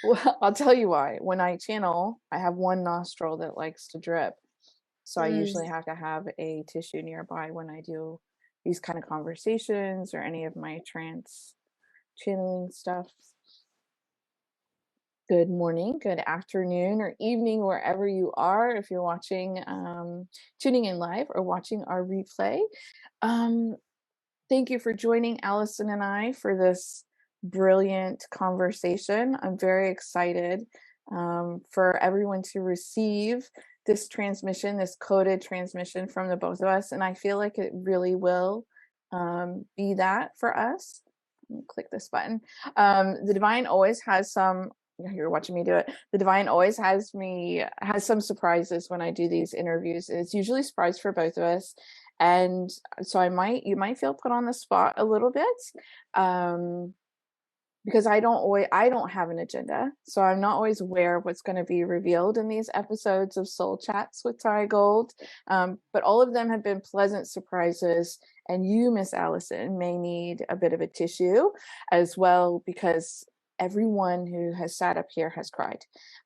Well, I'll tell you why. When I channel, I have one nostril that likes to drip. So I usually Mm. have to have a tissue nearby when I do these kind of conversations or any of my trance channeling stuff. Good morning, good afternoon, or evening, wherever you are. If you're watching, tuning in live or watching our replay, um, thank you for joining Allison and I for this brilliant conversation. I'm very excited for everyone to receive this transmission, this coded transmission from the both of us. And I feel like it really will be that for us. Let me click this button. The divine always has some. Yeah, you're watching me do it. The divine always has some surprises when I do these interviews. It's usually a surprise for both of us, and so you might feel put on the spot a little bit, um because I don't have an agenda, so I'm not always aware of what's going to be revealed in these episodes of Soul Chats with Ty Gold. But all of them have been pleasant surprises, and you, Miss Allison, may need a bit of a tissue as well, because everyone who has sat up here has cried.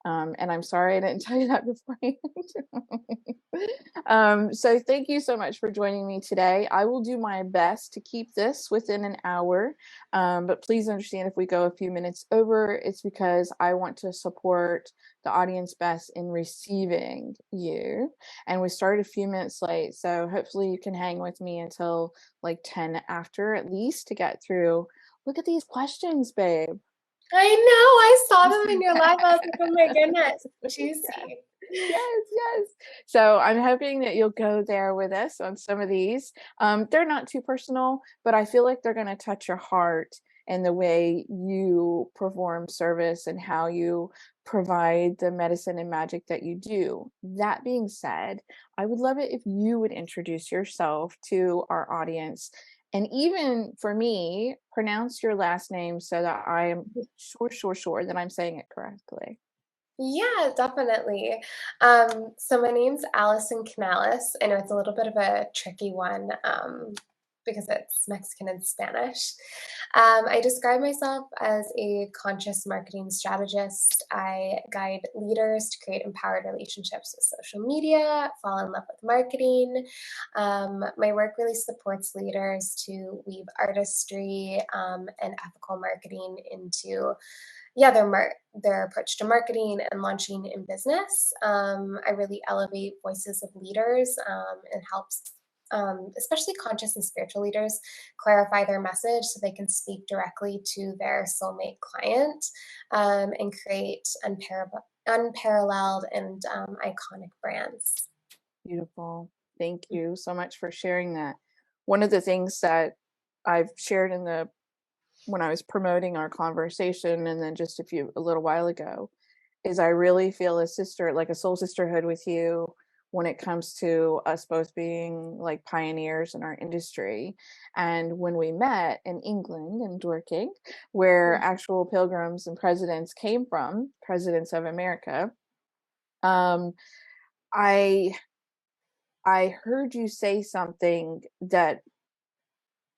And I'm sorry I didn't tell you that beforehand. So thank you so much for joining me today. I will do my best to keep this within an hour, but please understand if we go a few minutes over, it's because I want to support the audience best in receiving you. And we started a few minutes late, so hopefully you can hang with me until like 10 after at least to get through. Look at these questions, babe. I know. I saw them in your live. I was like, oh my goodness, Yeah. juicy. Yes. So I'm hoping that you'll go there with us on some of these. They're not too personal, but I feel like they're going to touch your heart and the way you perform service and how you provide the medicine and magic that you do. That being said, I would love it if you would introduce yourself to our audience. And even for me, pronounce your last name so that I am sure that I'm saying it correctly. Yeah, definitely. So my name's Allison Canales. I know it's a little bit of a tricky one because it's Mexican and Spanish. I describe myself as a conscious marketing strategist. I guide leaders to create empowered relationships with social media, fall in love with marketing. My work really supports leaders to weave artistry and ethical marketing into their approach to marketing and launching in business. I really elevate voices of leaders and helps especially conscious and spiritual leaders clarify their message so they can speak directly to their soulmate client and create unparalleled and iconic brands. Beautiful. Thank you so much for sharing that. One of the things that I've shared in the when I was promoting our conversation and then just a little while ago is I really feel a sister, like a soul sisterhood with you when it comes to us both being like pioneers in our industry. And when we met in England and Dorking, where Mm. actual pilgrims and presidents came from, presidents of America, um, I I heard you say something that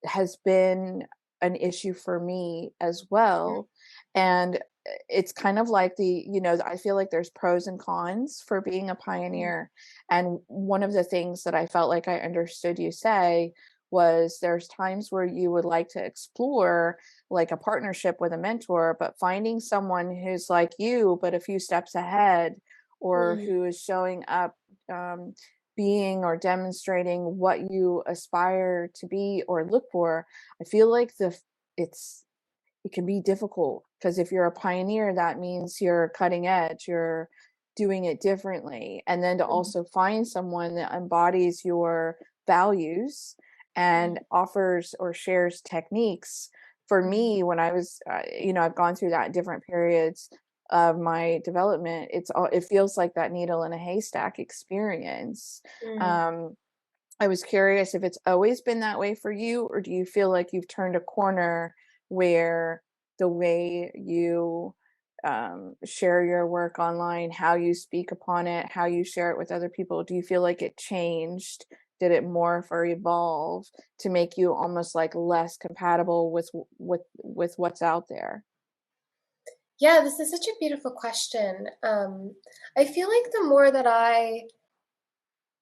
has been an issue for me as well. And it's kind of like I feel like there's pros and cons for being a Mm. pioneer. And one of the things that I felt like I understood you say was there's times where you would like to explore like a partnership with a mentor, but finding someone who's like you, but a few steps ahead, or Mm. who is showing up, um, being or demonstrating what you aspire to be or look for. I feel like it's it can be difficult because if you're a pioneer, that means you're cutting edge, you're doing it differently. And then to Mm. also find someone that embodies your values and Mm. offers or shares techniques. For Mm. me, when I was, I've gone through that in different periods of my development. It feels like that needle in a haystack experience. Mm. Um, I was curious if it's always been that way for you, or do you feel like you've turned a corner where the way you share your work online, how you speak upon it, how you share it with other people, do you feel like it changed? Did it morph or evolve to make you almost like less compatible with what's out there? Yeah, this is such a beautiful question. I feel like the more that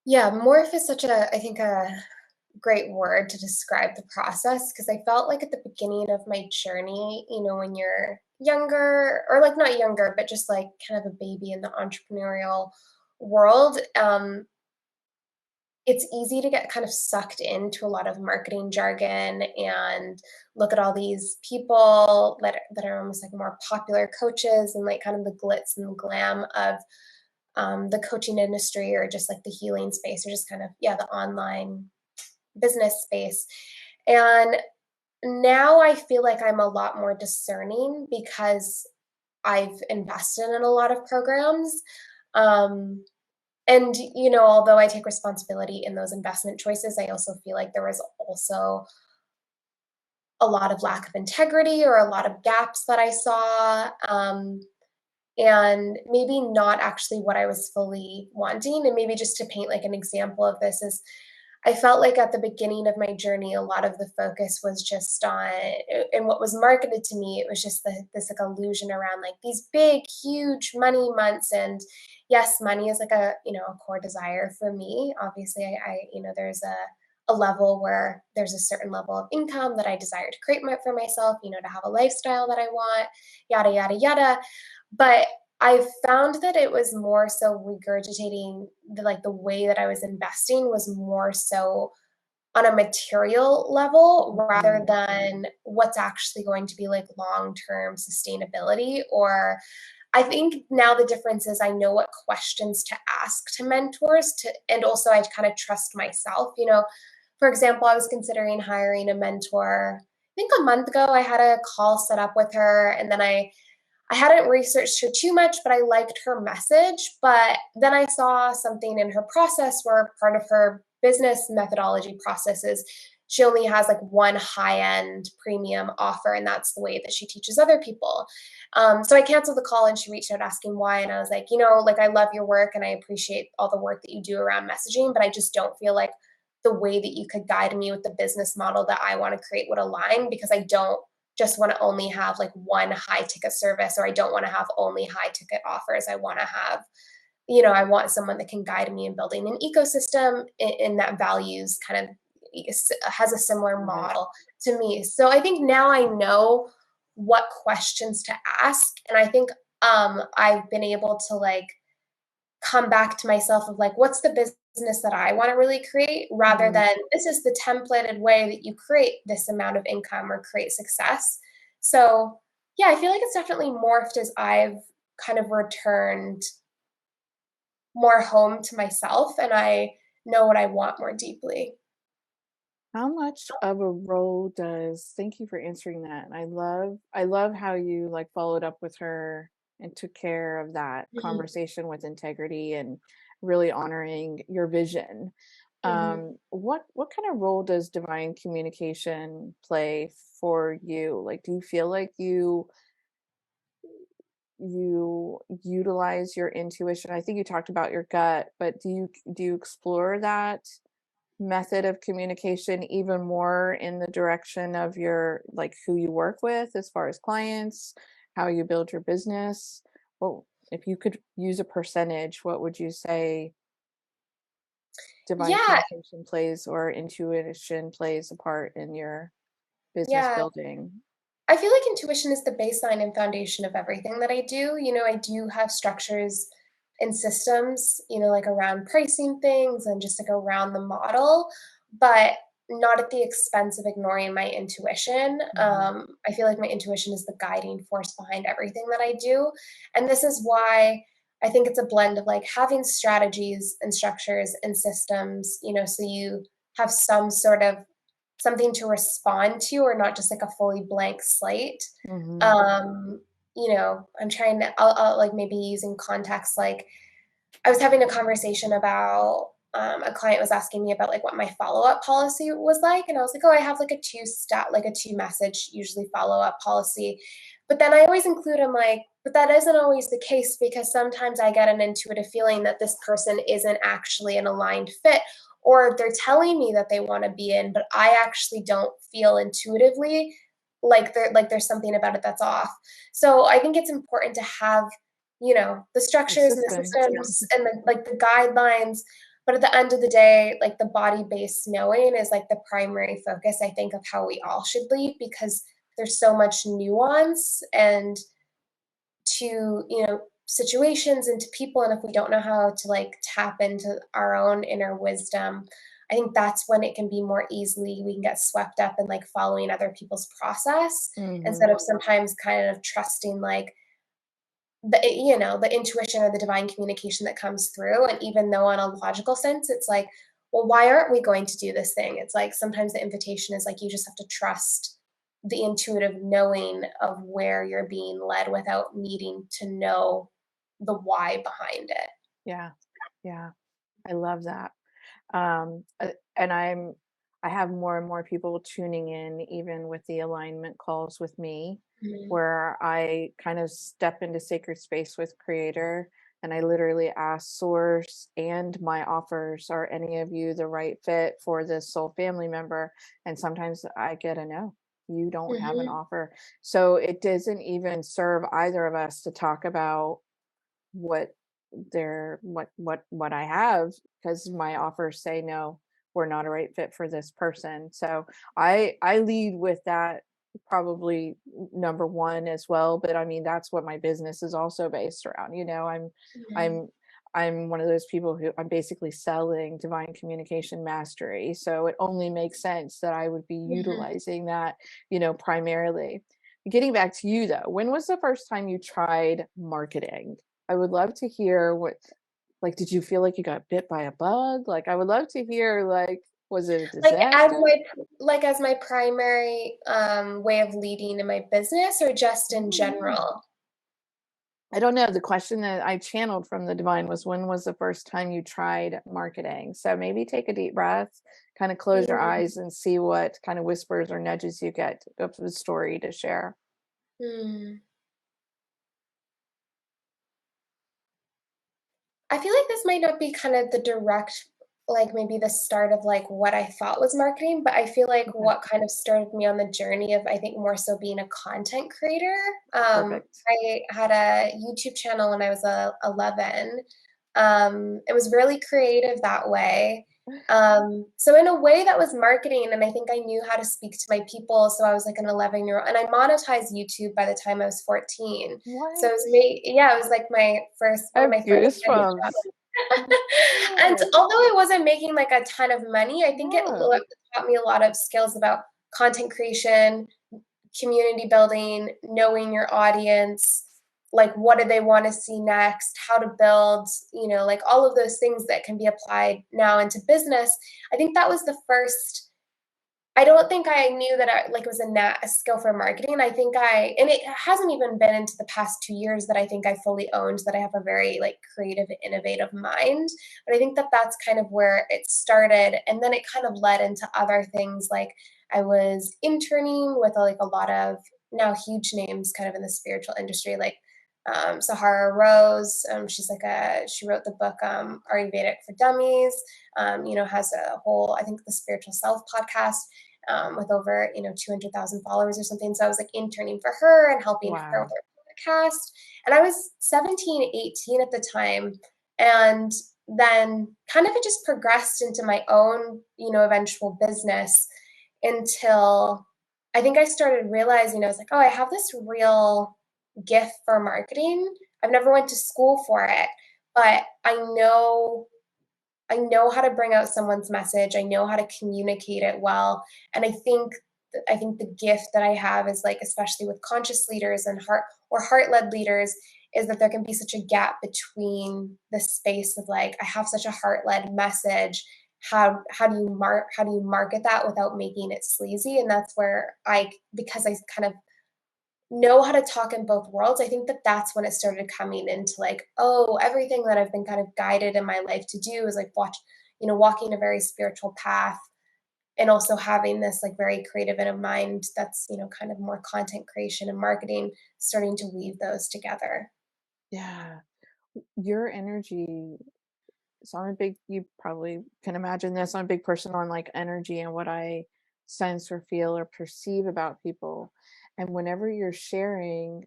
morph is such a, I think, a great word to describe the process because I felt like at the beginning of my journey, when you're younger, or like not younger, but just like kind of a baby in the entrepreneurial world, it's easy to get kind of sucked into a lot of marketing jargon and look at all these people that are almost like more popular coaches and like kind of the glitz and glam of the coaching industry or just like the healing space or just kind of, yeah, the online business space. And now I feel like I'm a lot more discerning because I've invested in a lot of programs. Um, and, although I take responsibility in those investment choices, I also feel like there was also a lot of lack of integrity or a lot of gaps that I saw. And maybe not actually what I was fully wanting. And maybe just to paint like an example of this is I felt like at the beginning of my journey, a lot of the focus was just on, and what was marketed to me, it was just this like illusion around like these big, huge money months. And yes, money is like a core desire for me. Obviously, there's a level where there's a certain level of income that I desire to create for myself, to have a lifestyle that I want, yada, yada, yada. But I found that it was more so regurgitating the way that I was investing was more so on a material level rather Mhm. than what's actually going to be like long-term sustainability. Or I think now the difference is I know what questions to ask to mentors and also I kind of trust myself. For example, I was considering hiring a mentor. I think a month ago I had a call set up with her and then I hadn't researched her too much, but I liked her message. But then I saw something in her process where part of her business methodology processes, she only has like one high end premium offer, and that's the way that she teaches other people. So I canceled the call and she reached out asking why. And I was like, like I love your work and I appreciate all the work that you do around messaging, but I just don't feel like the way that you could guide me with the business model that I want to create would align because I don't just want to only have like one high ticket service or I don't want to have only high ticket offers. I want to have, I want someone that can guide me in building an ecosystem in that values kind of has a similar Right. model to me. So I think now I know what questions to ask. And I think I've been able to like come back to myself of like, what's the business that I want to really create rather Mhm. than this is the templated way that you create this amount of income or create success. So, yeah, I feel like it's definitely morphed as I've kind of returned more home to myself and I know what I want more deeply. How much of a role does thank you for answering that. And I love how you like followed up with her and took care of that Mhm, conversation with integrity and really honoring your vision. mhm. What kind of role does divine communication play for you? Like, do you feel like you utilize your intuition? I think you talked about your gut, but do you explore that method of communication even more in the direction of your like who you work with as far as clients, how you build your business? Well, if you could use a percentage, what would you say divine Yeah, communication plays or intuition plays a part in your business yeah. building? I feel like intuition is the baseline and foundation of everything that I do. I do have structures and systems, like around pricing things and just like around the model, but not at the expense of ignoring my intuition. Mhm. I feel like my intuition is the guiding force behind everything that I do. And this is why I think it's a blend of like having strategies and structures and systems, so you have some sort of something to respond to or not just like a fully blank slate. Mhm. Um, I'm trying to, I'll like maybe using context, like I was having a conversation about a client was asking me about like what my follow-up policy was like. And I was like, oh, I have like a like a two message, usually follow-up policy. But then I always include, I'm like, but that isn't always the case because sometimes I get an intuitive feeling that this person isn't actually an aligned fit, or they're telling me that they want to be in, but I actually don't feel intuitively there's something about it that's off. So I think it's important to have, the The structures and the systems, yeah. systems and the guidelines, but at the end of the day, like the body-based knowing is like the primary focus, I think, of how we all should lead, because there's so much nuance and to, situations and to people, and if we don't know how to like tap into our own inner wisdom, I think that's when it can be more easily we can get swept up in like following other people's process instead Mhm. of sometimes kind of trusting like the intuition or the divine communication that comes through. And even though on a logical sense it's like, well, why aren't we going to do this thing? It's like sometimes the invitation is like you just have to trust the intuitive knowing of where you're being led without needing to know the why behind it. Yeah. Yeah. I love that. And I have more and more people tuning in, even with the alignment calls with me, Mhm. where I kind of step into sacred space with creator, and I literally ask source and my offers, are any of you the right fit for this soul family member? And sometimes I get a no, you don't have an Mhm. offer. So it doesn't even serve either of us to talk about what what I have, because my offers say no, we're not a right fit for this person. So I lead with that, probably number one as well. But I mean, that's what my business is also based around. Mhm. I'm I'm one of those people who I'm basically selling divine communication mastery. So it only makes sense that I would be Mhm. utilizing that, primarily. Getting back to you though, when was the first time you tried marketing? I would love to hear like, did you feel like you got bit by a bug? Like, I would love to hear, like, was it a Like disaster? as my primary way of leading in my business, or just in Mm. general? I don't know. The question that I channeled from the divine was, when was the first time you tried marketing? So maybe take a deep breath, kind of close your Mm. eyes and see what kind of whispers or nudges you get of the story to share. Mm. I feel like this might not be kind of the direct, like maybe the start of like what I thought was marketing, but I feel like Okay, what kind of started me on the journey of, I think, more so being a content creator. perfect. I had a YouTube channel when I was 11. It was really creative that way. So in a way that was marketing, and I think I knew how to speak to my people. So I was like an 11-year-old, and I monetized YouTube by the time I was 14. So What? it was me, yeah, it was like my first I one of have my first video goosebumps. jobs. And Oh, although it wasn't making like a ton of money, I think it yeah. taught me a lot of skills about content creation, community building, knowing your audience, like what do they want to see next, how to build, like all of those things that can be applied now into business. I think that was the first. I don't think I knew that I like, it was a skill for marketing. I think and it hasn't even been into the past 2 years that I think I fully owned that I have a very, like, creative, innovative mind, but I think that that's kind of where it started, and then it kind of led into other things, like, I was interning with, like, a lot of now huge names kind of in the spiritual industry, like, Sahara Rose. She wrote the book, Ayurvedic for Dummies, has a whole, I think, the Spiritual Self podcast, with over 200,000 followers or something. So I was like interning for her and helping her with Wow. her podcast. And I was 17, 18 at the time. And then kind of it just progressed into my own, eventual business until I think I started realizing, I was like, oh, I have this real gift for marketing. I've never went to school for it, but I know how to bring out someone's message. I know how to communicate it well. And I think the gift that I have is, like, especially with conscious leaders and heart-led leaders, is that there can be such a gap between the space of, like, I have such a heart-led message. How do you market that without making it sleazy? And that's where because I kind of know how to talk in both worlds, I think that that's when it started coming into, like, oh, everything that I've been kind of guided in my life to do is like walking a very spiritual path, and also having this like very creative in a mind that's, kind of more content creation and marketing, starting to weave those together. Yeah. Your energy. So I'm a big, you probably can imagine this. I'm a big person on like energy and what I sense or feel or perceive about people. And whenever you're sharing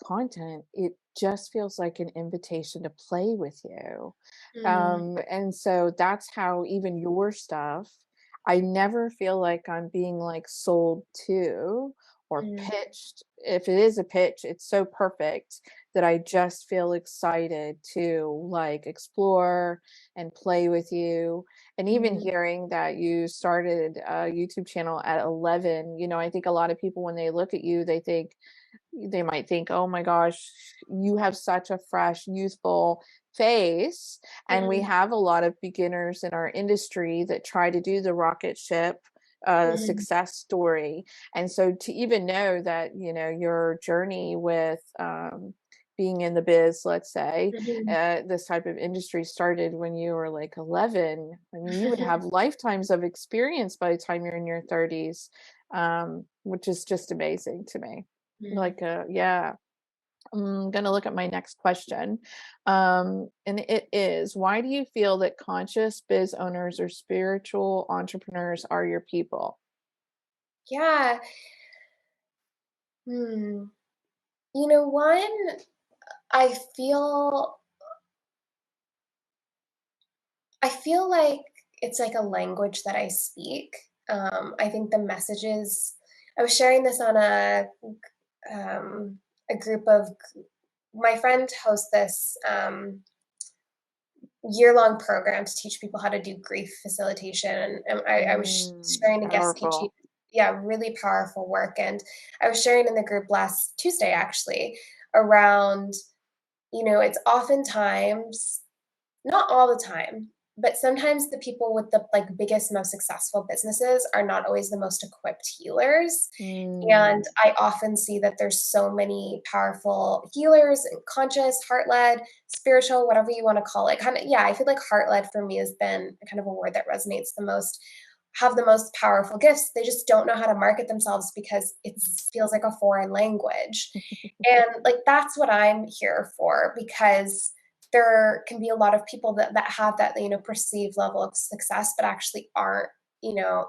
content, it just feels like an invitation to play with you. Mm, And so that's how even your stuff, I never feel like I'm being like sold to or mm, pitched. If it is a pitch, it's so perfect that I just feel excited to like explore and play with you. And even mm, hearing that you started a YouTube channel at 11, I think a lot of people, when they look at you, they might think, "Oh my gosh, you have such a fresh, youthful face." And we mm, have a lot of beginners in our industry that try to do the rocket ship mm, success story. And so to even know that, your journey with being in the biz, let's say, mhm. this type of industry started when you were like 11. I mean, you would have lifetimes of experience by the time you're in your 30s, which is just amazing to me. Mm. Like, yeah. I'm gonna look at my next question. And it is, why do you feel that conscious biz owners or spiritual entrepreneurs are your people? Yeah. Hmm. One, I feel I feel like it's like a language that I speak. I think the messages I was sharing this on a group of my friend hosts this year-long program to teach people how to do grief facilitation, and I was sharing a guest teaching. Powerful. Yeah, really powerful work, and I was sharing in the group last Tuesday, actually, around, it's oftentimes not all the time, but sometimes the people with the, like, biggest, most successful businesses are not always the most equipped healers, and Mm, I often see that there's so many powerful healers and conscious, heart-led, spiritual, whatever you wanna call it, kinda yeah, I feel like heart-led for me has been kind of a word that resonates the most, have the most powerful gifts, they just don't know how to market themselves because it feels like a foreign language. And, like, that's what I'm here for because there can be a lot of people that have that, perceived level of success, but actually aren't,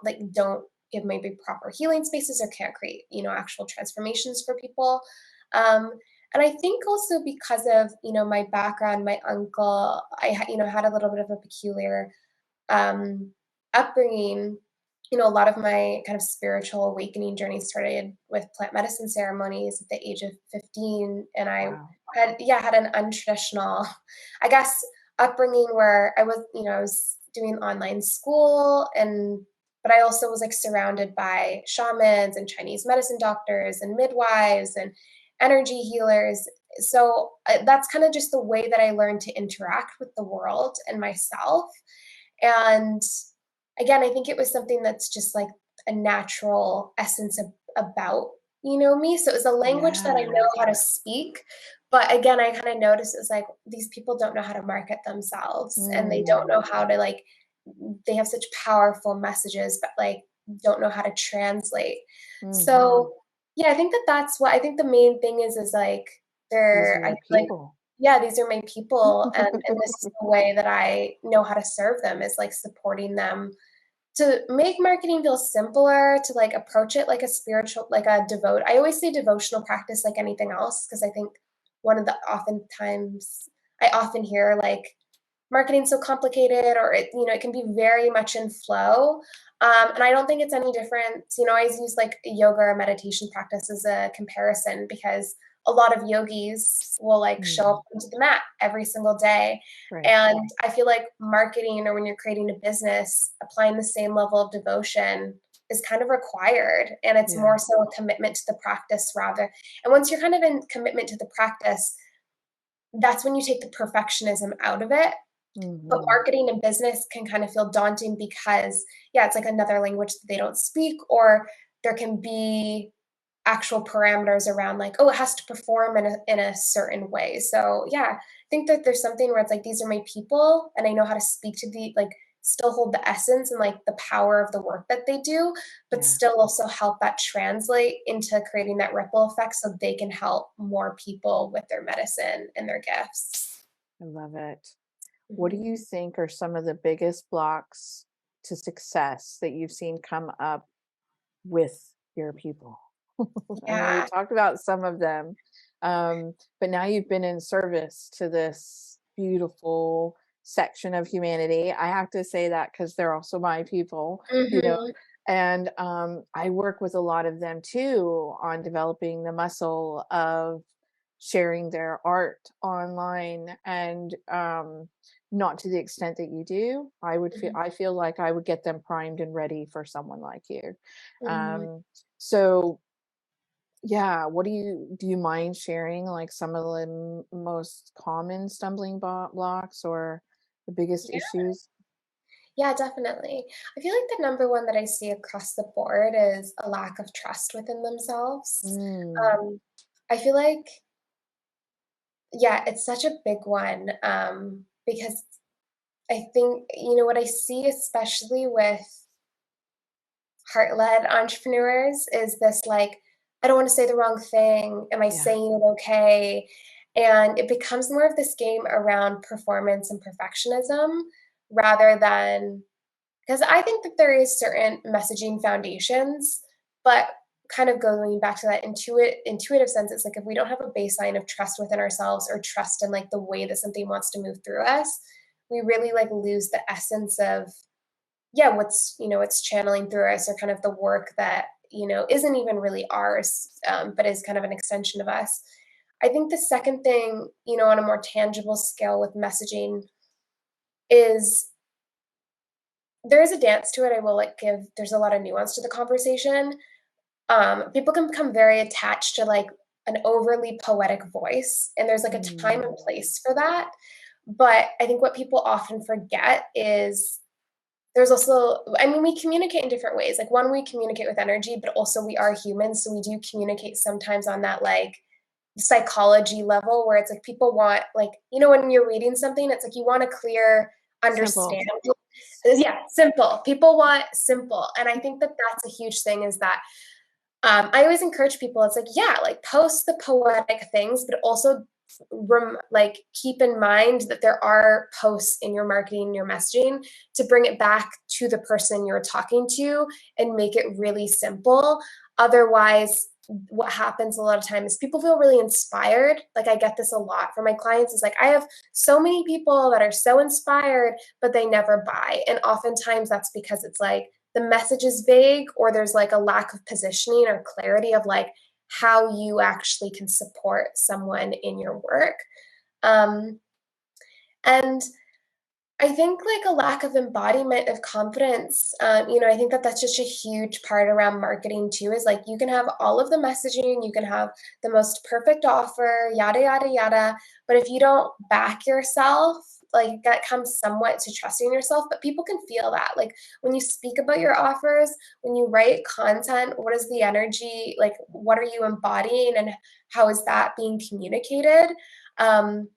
like, don't give maybe proper healing spaces or can't create, actual transformations for people. Um, and I think also because of, my background, my uncle, had a little bit of a peculiar um, upbringing, a lot of my kind of spiritual awakening journey started with plant medicine ceremonies at the age of 15. And I wow. had an untraditional, I guess, upbringing where I was doing online school but I also was like surrounded by shamans and Chinese medicine doctors and midwives and energy healers. So that's kind of just the way that I learned to interact with the world and myself. And again, I think it was something that's just like a natural essence about, me. So it was a language that I Yeah. know how to speak. But again, I kind of noticed it's like these people don't know how to market themselves and they don't know Mm, how to like, they have such powerful messages, but like don't know how to translate. mhm. So yeah, I think that's what I think the main thing is like These are I your feel like people. yeah, these are my people, and this is the way that I know how to serve them is, like, supporting them to make marketing feel simpler, to, like, approach it like a spiritual like a devote I always say devotional practice like anything else because I think one of the oftentimes I often hear, like, marketing's so complicated or it can be very much in flow, and I don't think it's any different. I always use, like, yoga or meditation practice as a comparison because a lot of yogis will, like, show up Mm, onto the mat every single day, right. and I feel like marketing or when you're creating a business, applying the same level of devotion is kind of required, and it's Yeah. more so a commitment to the practice rather and once you're kind of in commitment to the practice, that's when you take the perfectionism out of it, but Mhm. marketing and business can kind of feel daunting because, yeah, it's like another language that they don't speak, or there can be actual parameters around like, oh, it has to perform in a certain way. So yeah, I think that there's something where it's like these are my people and I know how to speak to the like still hold the essence and like the power of the work that they do, but Yeah. still also help that translate into creating that ripple effect so they can help more people with their medicine and their gifts. I love it. What do Mhm. you think are some of the biggest blocks to success that you've seen come up with your people? I mean, Yeah. we've talked about some of them, but now you've been in service to this beautiful section of humanity. I have to say that because they're also my people, Mhm. and I work with a lot of them too on developing the muscle of sharing their art online, and not to the extent that you do. Mhm. I feel like I would get them primed and ready for someone like you. Mhm. So yeah, what do you mind sharing, like, some of the most common stumbling blocks or the biggest Yeah. issues? Yeah, definitely. I feel like the number one that I see across the board is a lack of trust within themselves. Mm, I feel like, yeah, it's such a big one, because I think, what I see, especially with heart-led entrepreneurs, is this like, I don't want to say the wrong thing. Am I yeah, saying it okay? And it becomes more of this game around performance and perfectionism rather than, because I think that there is certain messaging foundations, but kind of going back to that intuitive sense, it's like if we don't have a baseline of trust within ourselves or trust in like the way that something wants to move through us, we really like lose the essence of, yeah, what's channeling through us, or kind of the work that isn't even really ours, but is kind of an extension of us. I think the second thing, on a more tangible scale with messaging, is there is a dance to it. I will like give There's a lot of nuance to the conversation. People can become very attached to like an overly poetic voice, and there's like a time mm, and place for that. But I think what people often forget is there's also, I mean, we communicate in different ways. Like, one, we communicate with energy, but also we are humans, so we do communicate sometimes on that like psychology level, where it's like people want, like, when you're reading something, it's like you want a clear simple. understanding. Yeah, simple. People want simple. And I think that that's a huge thing, is that I always encourage people, it's like, yeah, like post the poetic things, but also like keep in mind that there are posts in your marketing, your messaging, to bring it back to the person you're talking to and make it really simple. Otherwise, what happens a lot of times is people feel really inspired. Like, I get this a lot from my clients. Is like, I have so many people that are so inspired, but they never buy. And oftentimes that's because it's like the message is vague, or there's like a lack of positioning or clarity of like how you actually can support someone in your work. Um, and I think like a lack of embodiment of confidence. I think that that's just a huge part around marketing too. Is like you can have all of the messaging, you can have the most perfect offer, yada yada yada, but if you don't back yourself, like that comes somewhat to trusting yourself. But people can feel that, like when you speak about your offers, when you write content, what is the energy? Like, what are you embodying, and how is that being communicated? Um,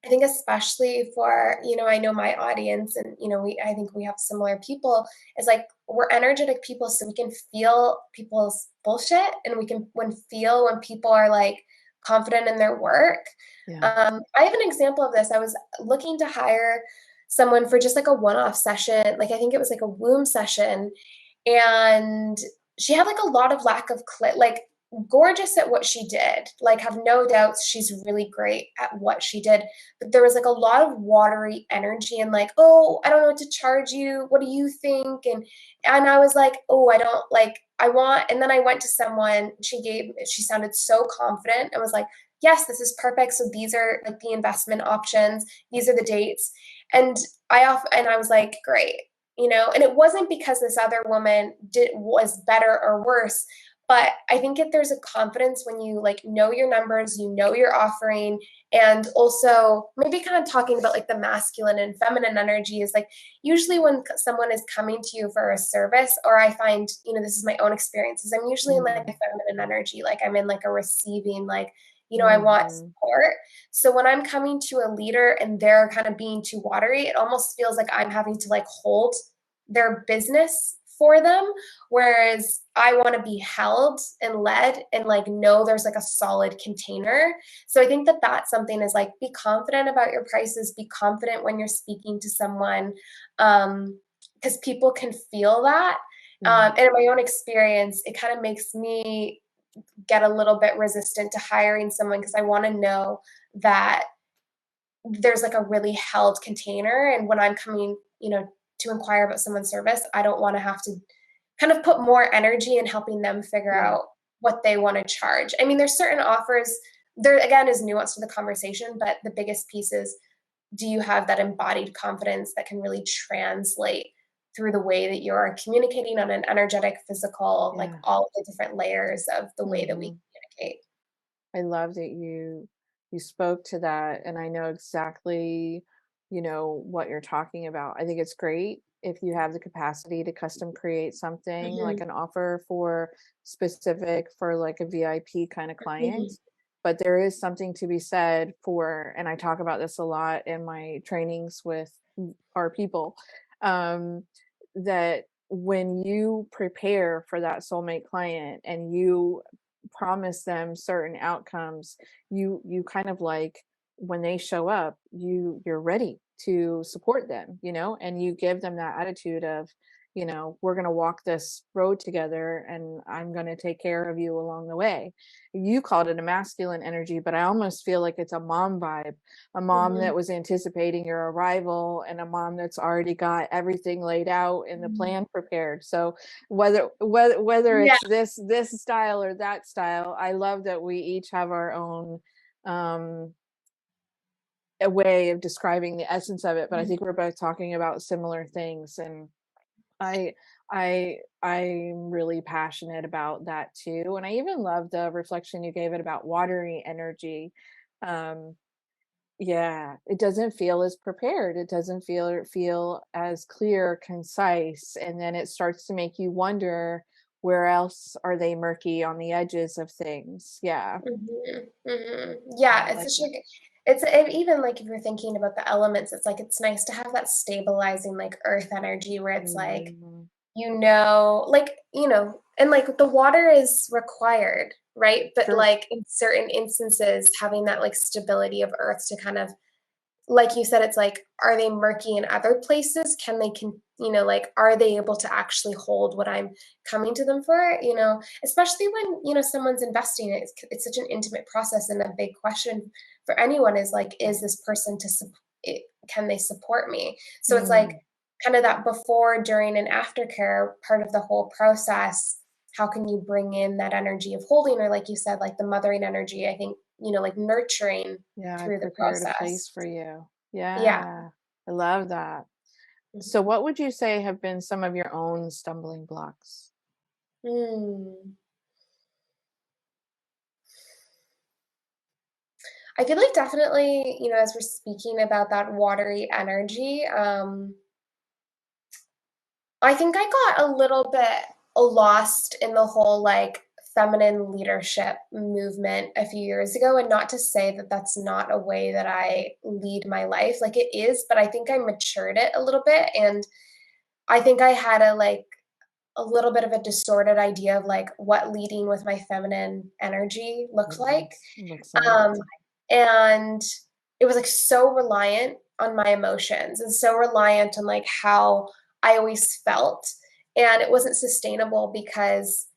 I think especially for, I know my audience, and, I think we have similar people, is like we're energetic people, so we can feel people's bullshit, and we can feel when people are like confident in their work. Yeah. I have an example of this. I was looking to hire someone for just like a one-off session. Like, I think it was like a womb session, and she had like a lot of lack of like gorgeous at what she did. Like, have no doubts, she's really great at what she did, but there was like a lot of watery energy, and like, oh, I don't know what to charge you, what do you think? And I was like, oh, I don't like, I want. And then I went to someone, she sounded so confident, and was like, yes, this is perfect, so these are like the investment options, these are the dates. And I was like, great. And it wasn't because this other woman was better or worse, but I think if there's a confidence when you like know your numbers, your offering. And also maybe kind of talking about like the masculine and feminine energy, is like usually when someone is coming to you for a service, or I find, this is my own experiences, I'm usually in like a Mm, feminine energy, like I'm in like a receiving, like, I want mhm. support. So when I'm coming to a leader and they're kind of being too watery, it almost feels like I'm having to like hold their business for them. Whereas I want to be held and led, and like know there's like a solid container. So I think that that's something, is like be confident about your prices, be confident when you're speaking to someone. Because because people can feel that. Yeah. And in my own experience, it kind of makes me get a little bit resistant to hiring someone because I want to know that there's like a really held container. And when I'm coming, to inquire about someone's service, I don't want to have to kind of put more energy in helping them figure Yeah. out what they want to charge. I mean, there's certain offers, there again is nuance to the conversation, but the biggest piece is, do you have that embodied confidence that can really translate through the way that you're communicating on an energetic, physical, like Yeah. all the different layers of the way that we Hmm. communicate? I love that you spoke to that, and I know exactly, what you're talking about. I think it's great if you have the capacity to custom create something like Mhm, an offer for specific for like a VIP kind of client. mhm, But there is something to be said for, and I talk about this a lot in my trainings with our people, um, that when you prepare for that soulmate client and you promise them certain outcomes, you kind of like, when they show up, you're ready to support them, and you give them that attitude of, we're going to walk this road together and I'm going to take care of you along the way. You called it a masculine energy, but I almost feel like it's a mom vibe, a mom mhm, that was anticipating your arrival and a mom that's already got everything laid out and the mhm. plan prepared. So whether Yeah, it's this style or that style, I love that we each have our own um a way of describing the essence of it, but I mhm, think we're both talking about similar things. And I I'm really passionate about that too. And I even love the reflection you gave it about watery energy. um yeah, it doesn't feel as prepared. It doesn't feel as clear, concise, and then it starts to make you wonder, where else are they murky on the edges of things? Yeah, mhm, mhm. I Yeah, it's like such that. a it's and even, like, if you're thinking about the elements, it's like, it's nice to have that stabilizing, like, earth energy where it's like, Mhm. and, like, the water is required, right? But, Sure. like, in certain instances, having that, like, stability of earth to kind of like you said, it's like, are they murky in other places? Can they like, are they able to actually hold what I'm coming to them for? Especially when, someone's investing, it's such an intimate process, and a big question for anyone is like, is this person can they support me? So it's like Mm, kind of that before, during, and aftercare part of the whole process. How can you bring in that energy of holding, or like you said, like the mothering energy? I think, like nurturing yeah, I through the prepared a place process. for you. Yeah. Yeah, I love that. So Mhm. what would you say have been some of your own stumbling blocks? Mm. I feel like definitely, as we're speaking about that watery energy, I think I got a little bit lost in the whole like feminine leadership movement a few years ago. And not to say that that's not a way that I lead my life, like it is, but I think I matured it a little bit. And I think I had a little bit of a distorted idea of like what leading with my feminine energy looked like. Looks like. Um, and it was, like, so reliant on my emotions and so reliant on, like, how I always felt, and it wasn't sustainable because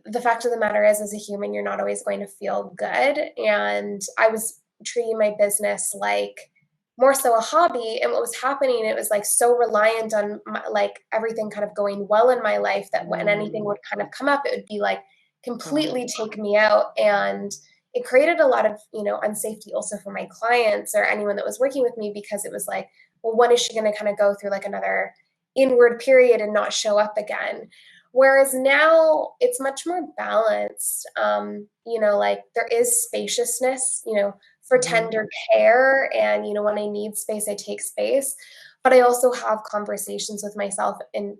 the fact of the matter is, as a human, you're not always going to feel good, and I was treating my business like more so a hobby, and what was happening, it was, like, so reliant on everything kind of going well in my life that when anything Mm, would kind of come up, it would be, like, wow. completely take me out, and it created a lot of, unsafety also for my clients or anyone that was working with me because it was like, "Well, when is she gonna kinda go through, like, another inward period and not show up again?" Whereas now it's much more balanced. Like there is spaciousness, for Mhm. tender care. And, when I need space, I take space. But I also have conversations with myself. And,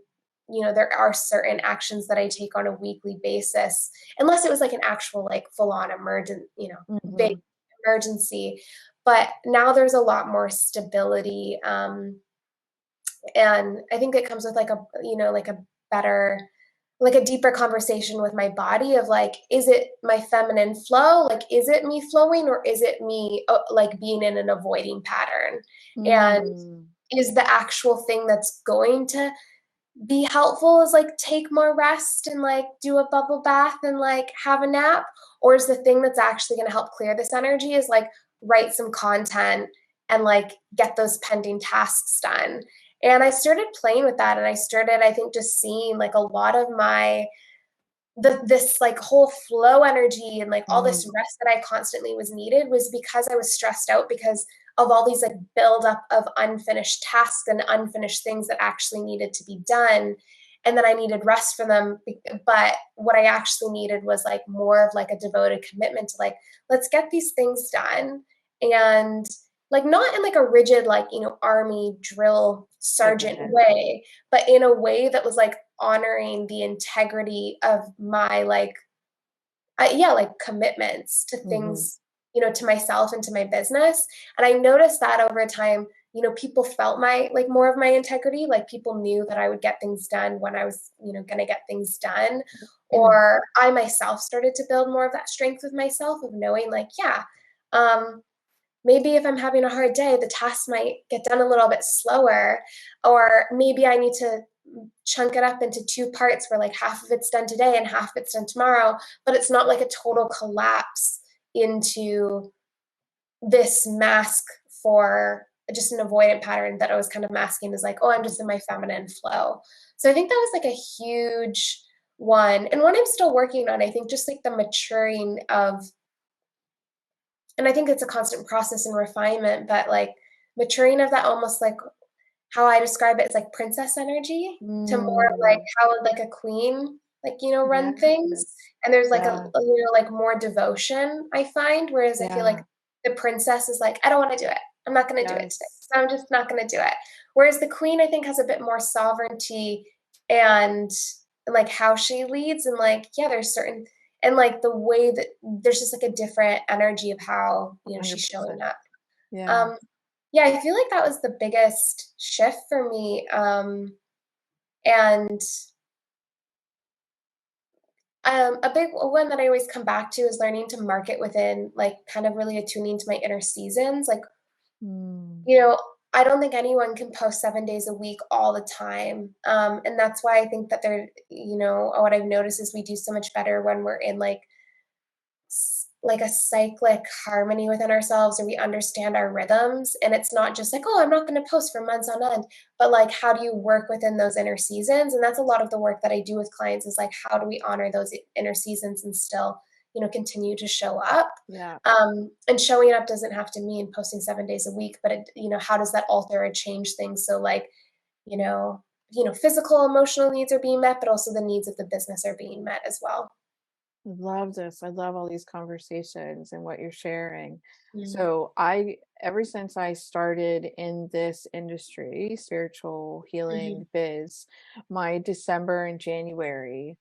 there are certain actions that I take on a weekly basis, unless it was like an actual, like full on emergent, big Mhm. emergency. But now there's a lot more stability. And I think it comes with like a better, like a deeper conversation with my body of like, is it my feminine flow? Like, is it me flowing, or is it me like being in an avoiding pattern? And Mm. is the actual thing that's going to be helpful is like take more rest and like do a bubble bath and like have a nap, or is the thing that's actually going to help clear this energy is like write some content and like get those pending tasks done. And I started playing with that, and I started, I think, just seeing like a lot of my this like whole flow energy and like all this Mm, rest that I constantly was needed was because I was stressed out because of all these like buildup of unfinished tasks and unfinished things that actually needed to be done. And then I needed rest from them. But what I actually needed was like more of like a devoted commitment to like, let's get these things done. And like not in like a rigid, like, army drill I get sergeant it. way, but in a way that was like honoring the integrity of my like yeah, like commitments to Hmm. things, to myself and to my business. And I noticed that over time, people felt my like more of my integrity, like people knew that I would get things done when I was, going to get things done. Or I myself started to build more of that strength with myself of knowing like, yeah, um maybe if I'm having a hard day, the tasks might get done a little bit slower, or maybe I need to chunk it up into two parts where like half of it's done today and half of it's done tomorrow, but it's not like a total collapse into this mask for just an avoidant pattern that I was kind of masking as like, oh, I'm just in my feminine flow. So I think that was like a huge one. And one I'm still working on, I think just like the maturing of, and I think it's a constant process and refinement, but like maturing of that almost like how I describe it is like princess energy to more of like Mm, how would like a queen like, run things. yes. And there's like Yeah. like more devotion, I find, whereas I feel like Yeah. the princess is like, I don't want to do it. I'm not going to do it today. Yes. So I'm just not going to do it. Whereas the queen, I think, has a bit more sovereignty and like how she leads, and like, yeah, there's certain, and like the way that there's just like a different energy of how, she's showing 100%. up. Yeah. Um, yeah, I feel like that was the biggest shift for me, and, a big one that I always come back to is learning to market within, like, kind of really attuning to my inner seasons, like, Mm, you know, I don't think anyone can post 7 days a week all the time, and that's why I think that what I've noticed is we do so much better when we're in, like a cyclic harmony within ourselves, or we understand our rhythms, and it's not just like, oh, I'm not going to post for months on end, but like how do you work within those inner seasons? And that's a lot of the work that I do with clients is like, how do we honor those inner seasons and still continue to show up? yeah. And showing up doesn't have to mean posting 7 days a week, but how does that alter or change things? So like, you know physical emotional needs are being met, but also the needs of the business are being met as well. I love this. I love all these conversations and what you're sharing. Mhm. So, ever since I started in this industry, spiritual Mhm. healing biz, my December and January,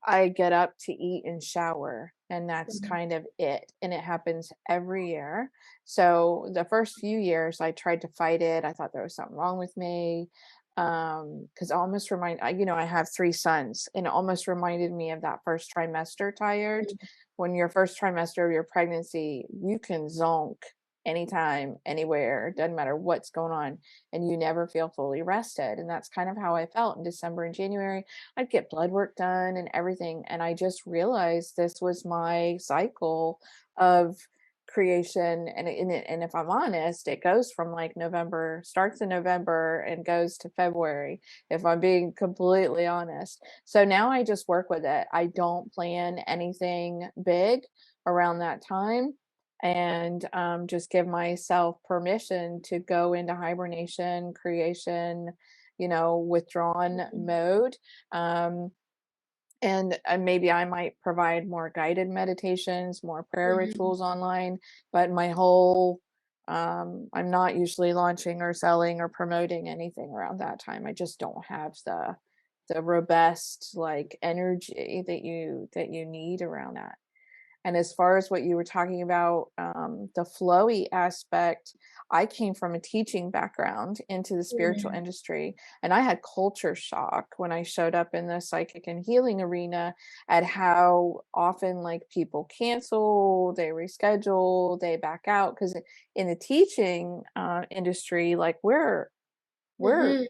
I get up to eat and shower, and that's Mhm. kind of it. And it happens every year. So the first few years, I tried to fight it. I thought there was something wrong with me. Because I have 3 sons, and it almost reminded me of that first trimester tired. When your first trimester of your pregnancy, you can zonk anytime, anywhere, doesn't matter what's going on, and you never feel fully rested. And that's kind of how I felt in December and January. I'd get blood work done and everything. And I just realized this was my cycle of creation. And if I'm honest, it goes from like November, starts in November and goes to February, if I'm being completely honest. So now I just work with it. I don't plan anything big around that time, and just give myself permission to go into hibernation, creation, withdrawn Mhm. mode. Um, and maybe I might provide more guided meditations, more prayer Mhm. rituals online, but I'm not usually launching or selling or promoting anything around that time. I just don't have the robust like energy that you need around that. And as far as what you were talking about, the flowy aspect, I came from a teaching background into the spiritual Mm, industry, and I had culture shock when I showed up in the psychic and healing arena at how often like people cancel, they reschedule, they back out. Because in the teaching industry, like we're mhm,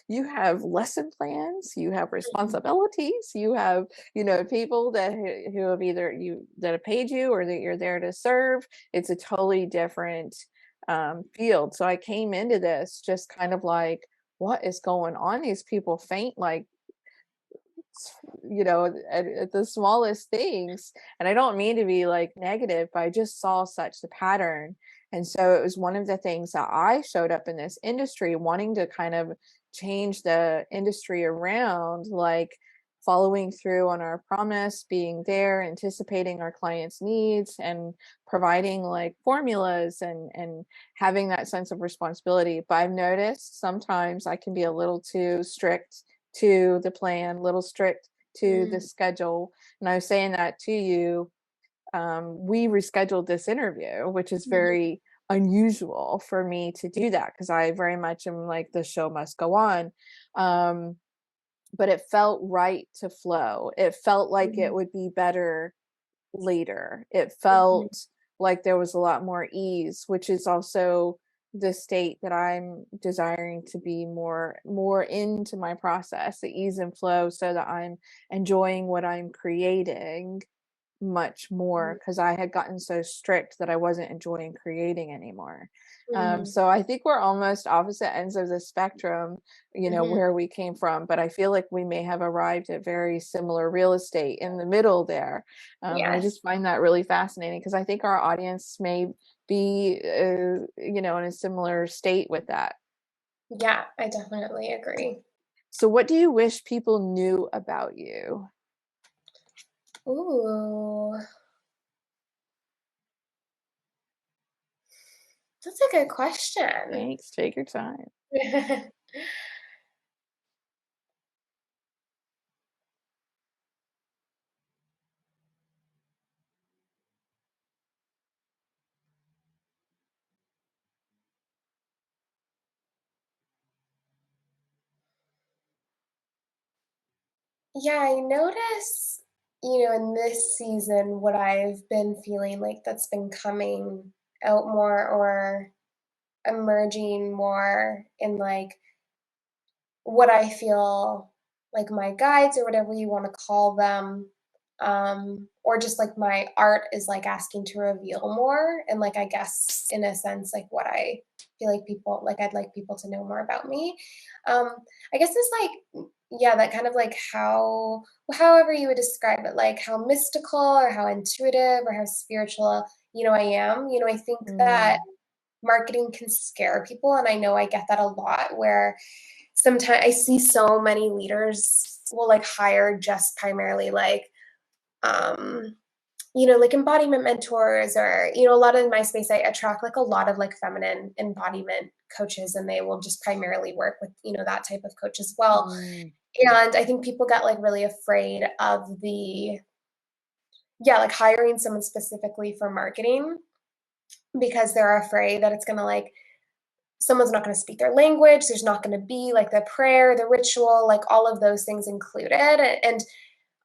you have lesson plans, you have mhm, responsibilities, you have, people that who have either you that have paid you or that you're there to serve. It's a totally different field. So I came into this just kind of like, what is going on? These people faint like at the smallest things. And I don't mean to be like negative, but I just saw such the pattern. And so it was one of the things that I showed up in this industry wanting to kind of change the industry around, like following through on our promise, being there, anticipating our clients' needs, and providing like formulas and having that sense of responsibility. But I've noticed sometimes I can be a little too strict to the plan, little strict to the mm, schedule. And I was saying that to you. We rescheduled this interview, which is mhm, very unusual for me to do that because I very much am like the show must go on. Um, but it felt right to flow. It felt like it mhm, would be better later. It mhm, felt like there was a lot more ease, which is also the state that I'm desiring to be more into my process, the ease and flow so that I'm enjoying what I'm creating much more mhm, because I had gotten so strict that I wasn't enjoying creating anymore. mhm, So I think we're almost opposite ends of the spectrum, mhm. where we came from, but I feel like we may have arrived at very similar real estate in the middle there. And I Yes. just find that really fascinating because I think our audience may be, in a similar state with that. Yeah, I definitely agree. So, what do you wish people knew about you? Ooh, that's a good question. Thanks. Take your time. Yeah, I notice, in this season, what I've been feeling like that's been coming out more or emerging more in like what I feel like my guides or whatever you want to call them, or just like my art is like asking to reveal more. And like, I guess in a sense, like what I feel like people, like I'd like people to know more about me. Um, I guess it's like, yeah, that kind of like however you would describe it, like how mystical or how intuitive or how spiritual, I am. I think that Mm, marketing can scare people. And I know I get that a lot where sometimes I see so many leaders will like hire just primarily like um like embodiment mentors or a lot of my space I attract like a lot of like feminine embodiment coaches and they will just primarily work with that type of coach as well. mm, And I think people get like really afraid of the yeah, like hiring someone specifically for marketing because they're afraid that it's going to like someone's not going to speak their language. There's not going to be like the prayer, the ritual, like all of those things included. And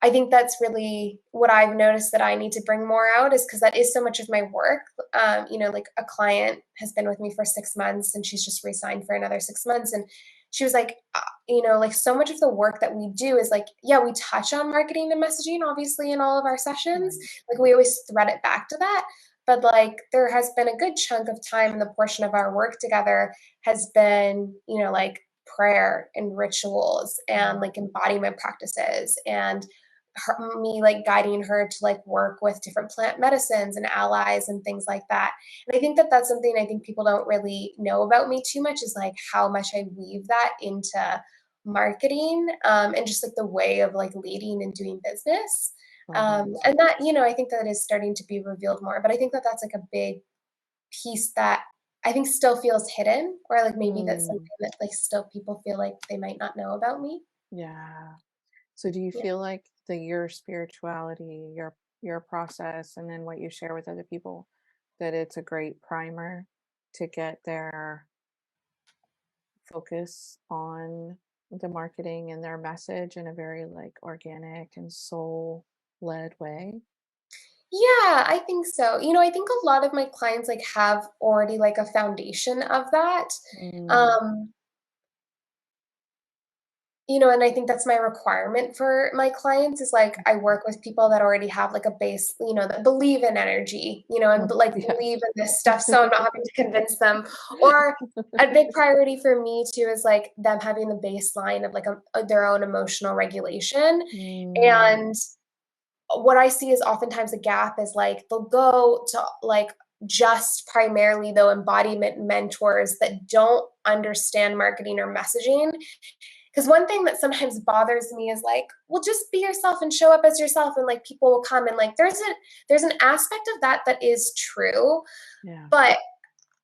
I think that's really what I've noticed that I need to bring more out is because that is so much of my work. Like a client has been with me for 6 months and she's just re-signed for another 6 months. And she was like, like so much of the work that we do is like, yeah, we touch on marketing and messaging, obviously, in all of our sessions. right. Like we always thread it back to that. But like there has been a good chunk of time, the portion of our work together has been, like prayer and rituals and Mm, like embodiment practices and me like guiding her to like work with different plant medicines and allies and things like that. And I think that that's something I think people don't really know about me too much is like how much I weave that into marketing and just like the way of like leading and doing business. love it. And that, I think that is starting to be revealed more. But I think that that's like a big piece that I think still feels hidden, or like maybe that's something Mm, that like still people feel like they might not know about me. yeah. So do you Yeah. feel like your spirituality, your process, and then what you share with other people, that it's a great primer to get their focus on the marketing and their message in a very like organic and soul led way. Yeah, I think so. I think a lot of my clients like have already like a foundation of that. Mm, Um, and I think that's my requirement for my clients is like I work with people that already have like a base, that believe in energy, and mm, like yeah. believe in this stuff. So I'm not having to convince them. Or a big priority for me too is like them having the baseline of like their own emotional regulation. Mm, And what I see is oftentimes a gap is like they'll go to like just primarily though embodiment mentors that don't understand marketing or messaging. Because one thing that sometimes bothers me is like, well, just be yourself and show up as yourself, and like people will come and like there's an aspect of that that is true, yeah. but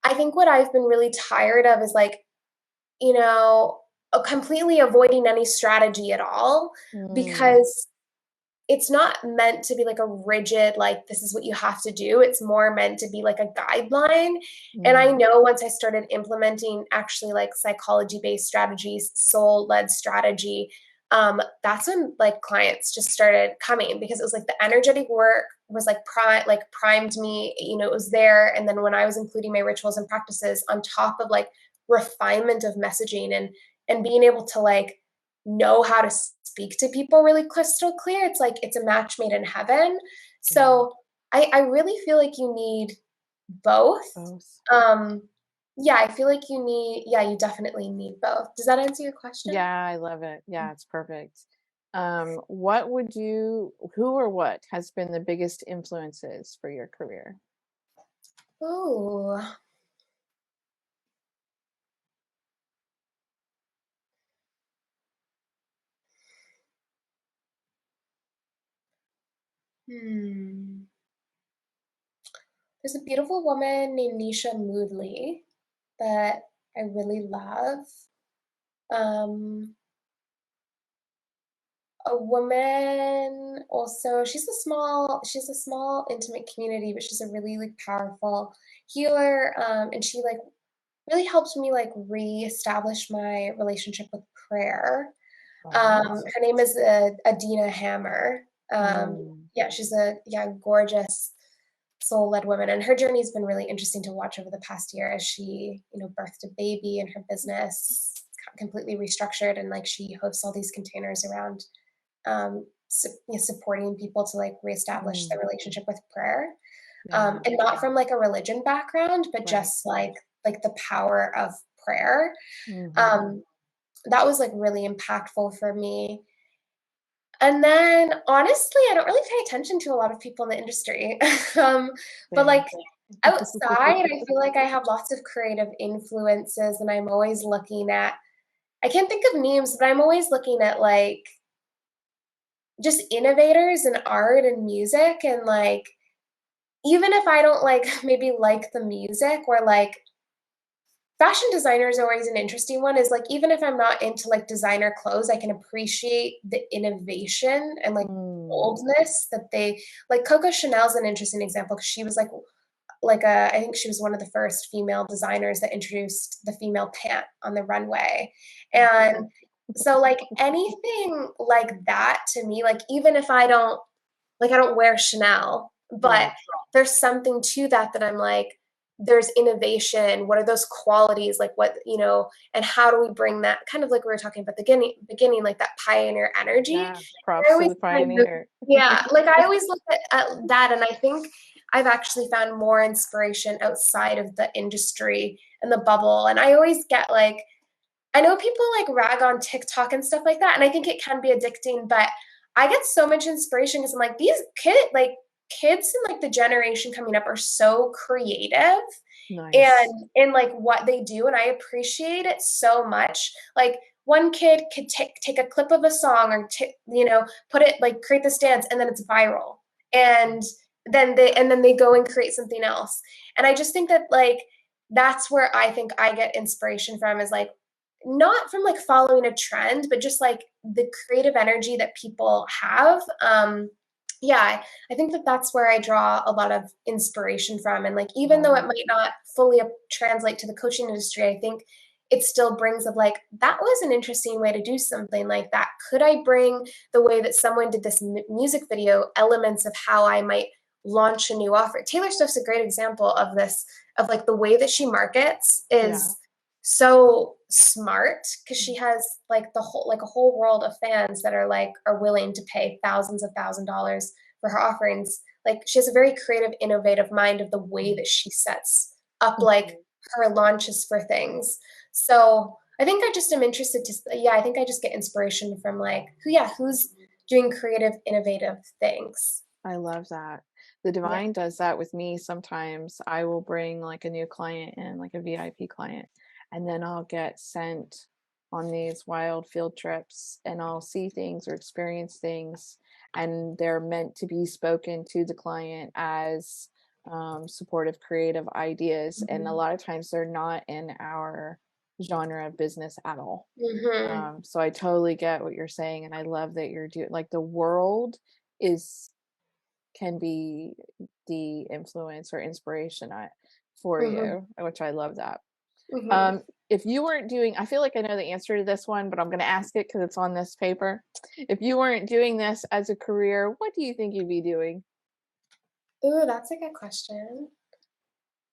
I think what I've been really tired of is like, you know, completely avoiding any strategy at all Mm, because it's not meant to be like a rigid, like, this is what you have to do. It's more meant to be like a guideline. And I mm, know once I started implementing actually like psychology based strategies, soul led strategy, that's when like clients just started coming because it was like the energetic work was like primed me, it was there. And then when I was including my rituals and practices on top of like refinement of messaging and being able to like know how to speak to people really crystal clear, it's like it's a match made in heaven. yeah. So I really feel like you need both. Both. Um, yeah, I feel like yeah, you definitely need both. Does that answer your question? Yeah, I love it. Yeah, it's perfect. What would you, who or what has been the biggest influences for your career? Oh, hmm. There's a beautiful woman named Nisha Moodley that I really love. Um, a woman also, she's a small intimate community, but she's a really like powerful healer. And she like really helped me like reestablish my relationship with prayer. Right. Her name is Adina Hammer. Mm, Yeah, she's a gorgeous soul-led woman, and her journey's been really interesting to watch over the past year as she, birthed a baby and her business completely restructured, and like she hosts all these containers around supporting people to like reestablish their mm, relationship with prayer, yeah, and not from like a religion background, but right. just like the power of prayer. Hmm. Um, that was like really impactful for me. And then honestly, I don't really pay attention to a lot of people in the industry. But Same. like outside, I feel like I have lots of creative influences and I'm always looking at, I can't think of names, but I'm always looking at like just innovators in art and music and like even if I don't like maybe like the music or like fashion designer is always an interesting one is like even if I'm not into like designer clothes, I can appreciate the innovation and like Mm, boldness that they like. Coco Chanel's an interesting example because she was like a I think she was one of the first female designers that introduced the female pant on the runway. And so like anything like that to me, like even if I don't wear Chanel, but right. there's something to that that I'm like, there's innovation. What are those qualities? Like what, and how do we bring that kind of like we were talking about the beginning, like that pioneer energy. Yeah. I Props to always the kind of, pioneer. yeah, like I always look at that and I think I've actually found more inspiration outside of the industry and the bubble. And I always get like, I know people like rag on TikTok and stuff like that, and I think it can be addicting, but I get so much inspiration because I'm like, these kids in like the generation coming up are so creative Nice. and like what they do, and I appreciate it so much. Like one kid could take a clip of a song or put it like create this dance and then it's viral. And then they go and create something else. And I just think that like that's where I think I get inspiration from is like not from like following a trend, but just like the creative energy that people have. Yeah, I think that that's where I draw a lot of inspiration from. And like, even though it Wow. might not fully translate to the coaching industry, I think it still brings of like, that was an interesting way to do something like that. Could I bring the way that someone did this music video, elements of how I might launch a new offer? Taylor Swift's a great example of this, of like the way that she markets Yeah. is so smart because she has like the whole, like a whole world of fans that are like are willing to pay thousands of $1,000 for her offerings. Like she has a very creative, innovative mind of the way that she sets up like Mhm. her launches for things. So I think I just am interested to, yeah, I think I just get inspiration from like who's doing creative, innovative things. I love that. The Yeah. divine does that with me sometimes. I will bring like a new client in, like a VIP client, and then I'll get sent on these wild field trips and I'll see things or experience things, and they're meant to be spoken to the client as supportive, creative ideas. And a Mhm. lot of times they're not in our genre of business at all. Mhm. So I totally get what you're saying. And I love that you're doing like the world is can be the influence or inspiration for Mhm. you, which I love that. Mhm. If you weren't doing, I feel like I know the answer to this one, but I'm going to ask it because it's on this paper. If you weren't doing this as a career, what do you think you'd be doing? Ooh, that's a good question.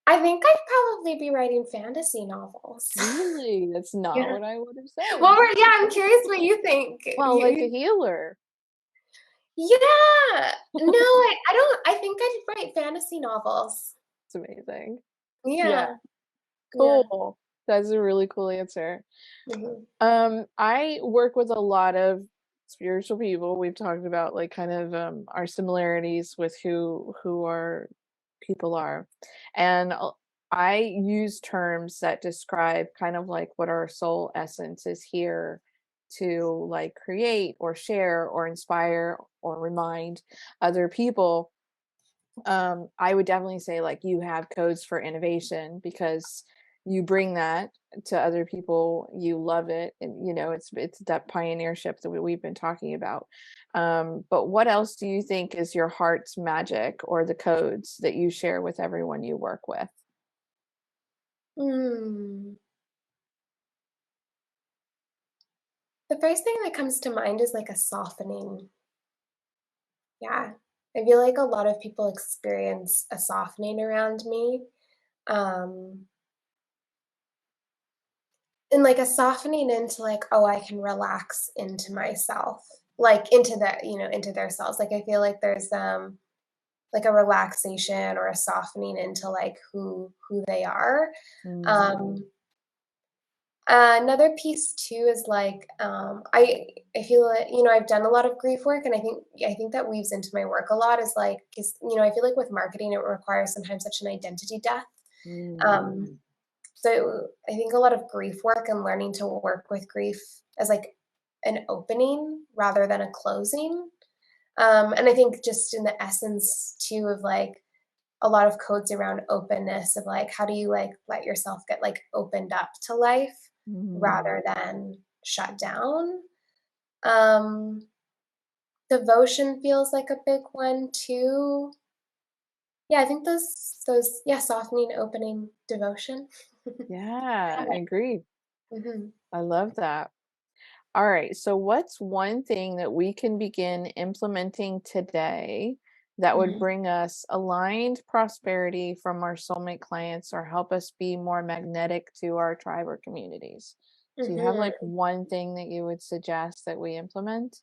I think I'd probably be writing fantasy novels. Really? That's not Yeah. what I would have Well, said. yeah, I'm curious what you think. Well, like a healer. Yeah. No, I don't, I think I'd write fantasy novels. It's amazing. Yeah, Yeah. Yeah. cool. That's a really cool answer. Mhm. I work with a lot of spiritual people. We've talked about like kind of our similarities with who our people are. And I use terms that describe kind of like what our soul essence is here to like create or share or inspire or remind other people. I would definitely say like you have codes for innovation because you bring that to other people. You love it, and you know it's that pioneership that we've been talking about. But what else do you think is your heart's magic or the codes that you share with everyone you work with? Mm. The first thing that comes to mind is like a softening. Yeah. I feel like a lot of people experience a softening around me. Um, and like a softening into like, oh, I can relax into myself, like into the, into their selves. Like I feel like there's like a relaxation or a softening into like who they are. Mm, Um, Another piece too is like I feel like I've done a lot of grief work, and I think that weaves into my work a lot. Is like because I feel like with marketing it requires sometimes such an identity death. Um, mm, so I think a lot of grief work and learning to work with grief as like an opening rather than a closing. And I think just in the essence too of like a lot of codes around openness of like how do you like let yourself get like opened up to life mm. rather than shut down. um Devotion feels like a big one too. Yeah, I think those yeah, softening, opening, devotion. Yeah, I agree. Mhm. I love that. All right. So, what's one thing that we can begin implementing today that would Mhm. bring us aligned prosperity from our soulmate clients or help us be more magnetic to our tribe or communities? Do you have like Mhm. one thing that you would suggest that we implement?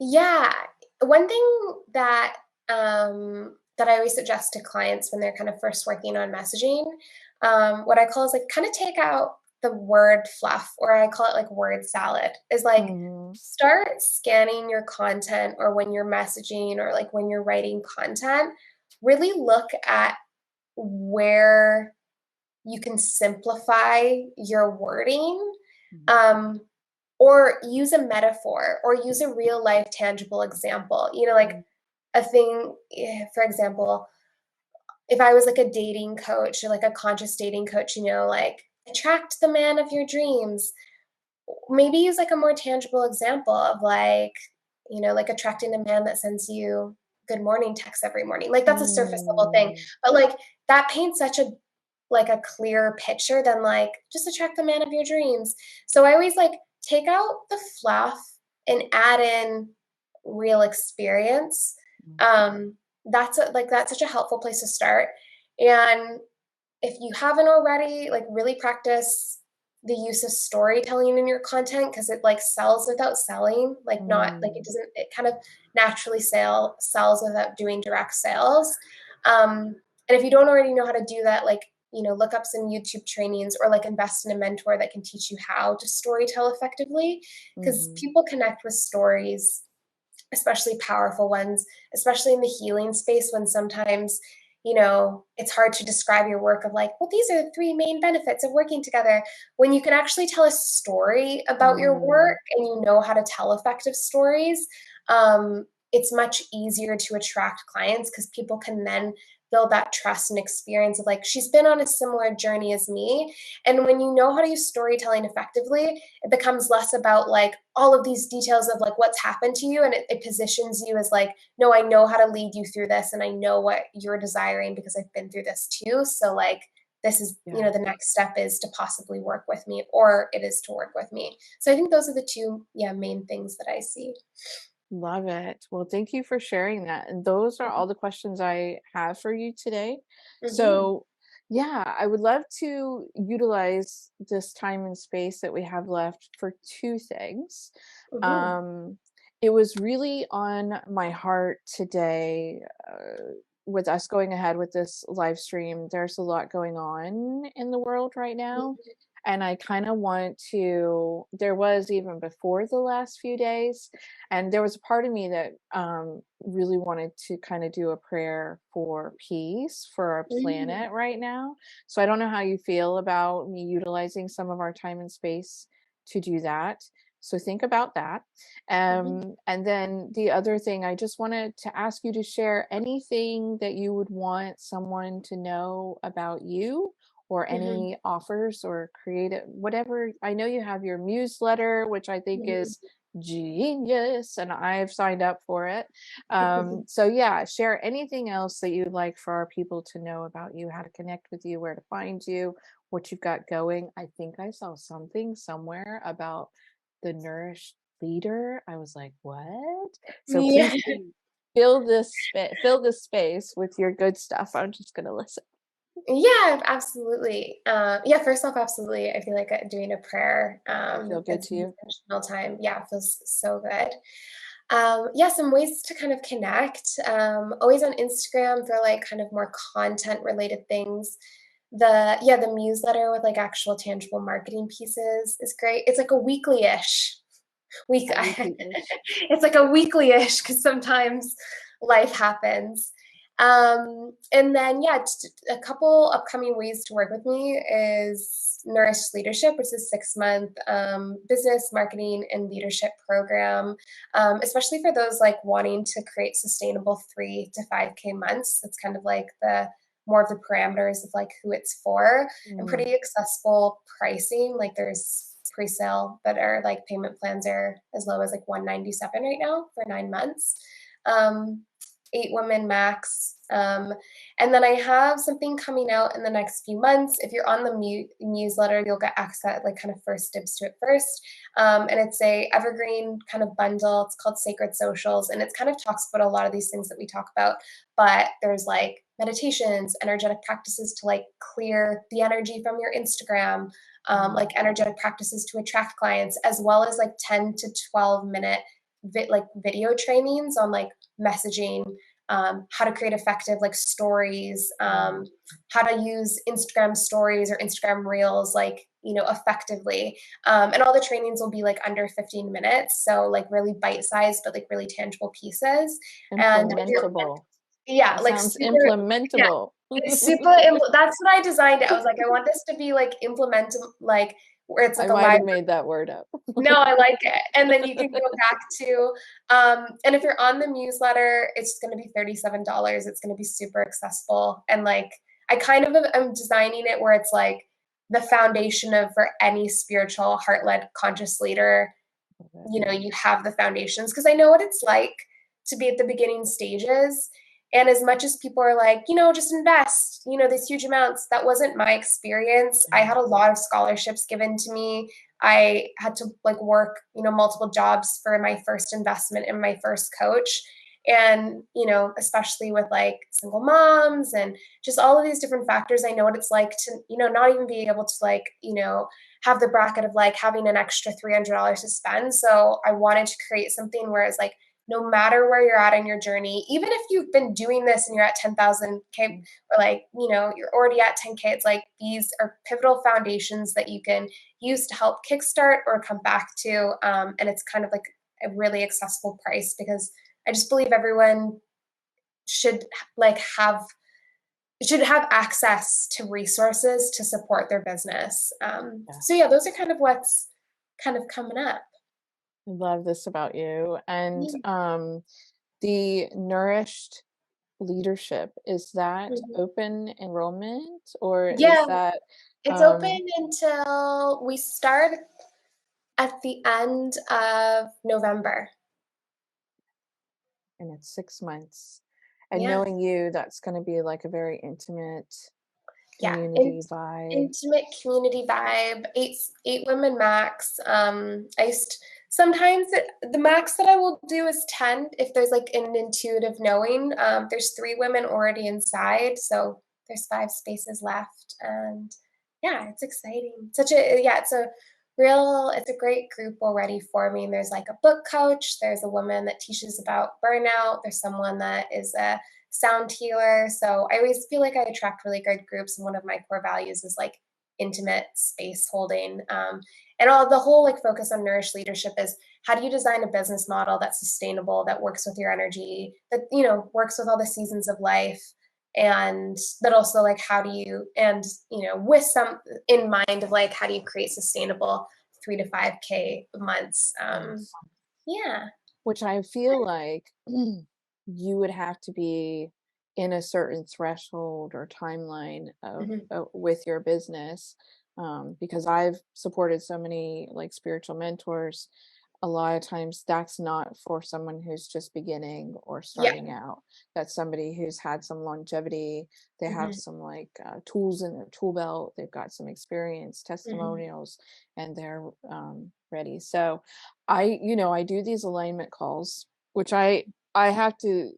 Yeah. One thing that I always suggest to clients when they're kind of first working on messaging, what I call is like kind of take out the word fluff, or I call it like word salad, is like Hmm. start scanning your content or when you're messaging or like when you're writing content, really look at where you can simplify your wording. Um, or use a metaphor or use a real life tangible example, like a thing, for example, if I was like a dating coach or like a conscious dating coach, like attract the man of your dreams. Maybe use like a more tangible example of like, like attracting a man that sends you good morning texts every morning. Like that's a surface level thing, Mm, but like that paints such a clearer picture than like just attract the man of your dreams. So I always like take out the fluff and add in real experience. Um, that's such a helpful place to start. And if you haven't already, like really practice the use of storytelling in your content because it like sells without selling, like not like it mm, doesn't, it kind of naturally sells without doing direct sales. And if you don't already know how to do that, like, look up some YouTube trainings or like invest in a mentor that can teach you how to storytell effectively because mhm, people connect with stories, especially powerful ones, especially in the healing space when sometimes, it's hard to describe your work of like, well, these are the three main benefits of working together. When you can actually tell a story about your mm. work and you know how to tell effective stories, it's much easier to attract clients because people can then build that trust and experience of like, she's been on a similar journey as me. And when you know how to use storytelling effectively, it becomes less about like all of these details of like what's happened to you, and it positions you as like, no, I know how to lead you through this and I know what you're desiring because I've been through this too. So like this is, Yeah. the next step is to possibly work with me, or it is to work with me. So I think those are the two, main things that I see. Love it. Well, thank you for sharing that. And those are all the questions I have for you today. Mm-hmm. So, yeah, I would love to utilize this time and space that we have left for two things. Mm-hmm. Um, it was really on my heart today, with us going ahead with this live stream. There's a lot going on in the world right now. And I kind of want to, there was even before the last few days, and there was a part of me that really wanted to kind of do a prayer for peace for our Mm-hmm. planet right now. So I don't know how you feel about me utilizing some of our time and space to do that. So think about that. Mm-hmm. And then the other thing, I just wanted to ask you to share anything that you would want someone to know about you, or Mm-hmm. any offers or creative, whatever. I know you have your newsletter, which I think is genius, and I've signed up for it. So yeah, share anything else that you'd like for our people to know about you, how to connect with you, where to find you, what you've got going. I think I saw something somewhere about the nourished leader. I was like, what? So Yeah. please do fill this space with your good stuff. I'm just gonna listen. Yeah, absolutely. Yeah, first off, absolutely. I feel like doing a prayer, Feel good it's to an you? intentional time. Yeah, it feels so good. Yeah, some ways to kind of connect. Always on Instagram for like kind of more content related things. The newsletter with like actual tangible marketing pieces is great. It's like a weekly-ish week. A weekly-ish. It's like a weekly-ish because sometimes life happens. And then yeah, just a couple upcoming ways to work with me is Nourished Leadership, which is a 6-month business marketing and leadership program, especially for those like wanting to create sustainable 3 to 5K months. That's kind of like the more of the parameters of like who it's for, and Mm, pretty accessible pricing. Like there's pre-sale, but our like payment plans are as low as like 197 right now for 9 months. Um, 8 women max. And then I have something coming out in the next few months. If you're on the newsletter, you'll get access, like kind of first dibs to it first. And it's a evergreen kind of bundle. It's called Sacred Socials, and it kind of talks about a lot of these things that we talk about. But there's like meditations, energetic practices to like clear the energy from your Instagram, mm, like energetic practices to attract clients, as well as like 10 to 12 minute like video trainings on like messaging, how to create effective like stories, mm. how to use Instagram stories or Instagram reels like, effectively. And all the trainings will be like under 15 minutes. So like really bite sized, but like really tangible pieces. And if you're, Implementable. yeah, That like sounds super, yeah, implementable. super, that's what I designed it. I was like, I want this to be like implementable, like where it's I like a might live. have made that word up. No, I like it. And then you can go back to, and if you're on the newsletter, it's going to be $37. It's going to be super accessible. And like, I kind of am designing it where it's like, the foundation of for any spiritual, heart-led, conscious leader. You know, you have the foundations, because I know what it's like to be at the beginning stages. And as much as people are like, just invest, these huge amounts, that wasn't my experience. I had a lot of scholarships given to me. I had to like work, multiple jobs for my first investment in my first coach. And, especially with like single moms and just all of these different factors, I know what it's like to, not even be able to like, have the bracket of like having an extra $300 to spend. So I wanted to create something where it's like, no matter where you're at in your journey, even if you've been doing this and you're at 10,000 K or like, you're already at 10K, it's like these are pivotal foundations that you can use to help kickstart or come back to. And it's kind of like a really accessible price, because I just believe everyone should like have access to resources to support their business. So yeah, those are kind of what's kind of coming up. I love this about you. And Yeah. the Nourished Leadership, is that Mhm. open enrollment, or is Yeah, that it's um open until we start at the end of November. and it's 6 months? And Yeah. knowing you, that's going to be like a very intimate Yeah, community vibe. intimate community vibe, 8 women max. I used sometimes the max that I will do is 10 if there's, like, an intuitive knowing. There's 3 women already inside, so there's 5 spaces left, and yeah, it's exciting. It's a great group already for me. There's, like, a book coach, there's a woman that teaches about burnout, there's someone that is a sound healer. So I always feel like I attract really good groups. And one of my core values is like intimate space holding. And all the whole like focus on nourished leadership is how do you design a business model that's sustainable, that works with your energy, that, works with all the seasons of life. And but also like how do you and with some in mind of like how do you create sustainable 3 to 5K months. Yes. Yeah. Which I feel like you would have to be in a certain threshold or timeline of Mhm. with your business, because I've supported so many like spiritual mentors. A lot of times that's not for someone who's just beginning or Yeah. starting out. That's somebody who's had some longevity. They have Mhm. some like tools in their tool belt. They've got some experience, Mhm. testimonials, and they're ready. So I do these alignment calls, which I have to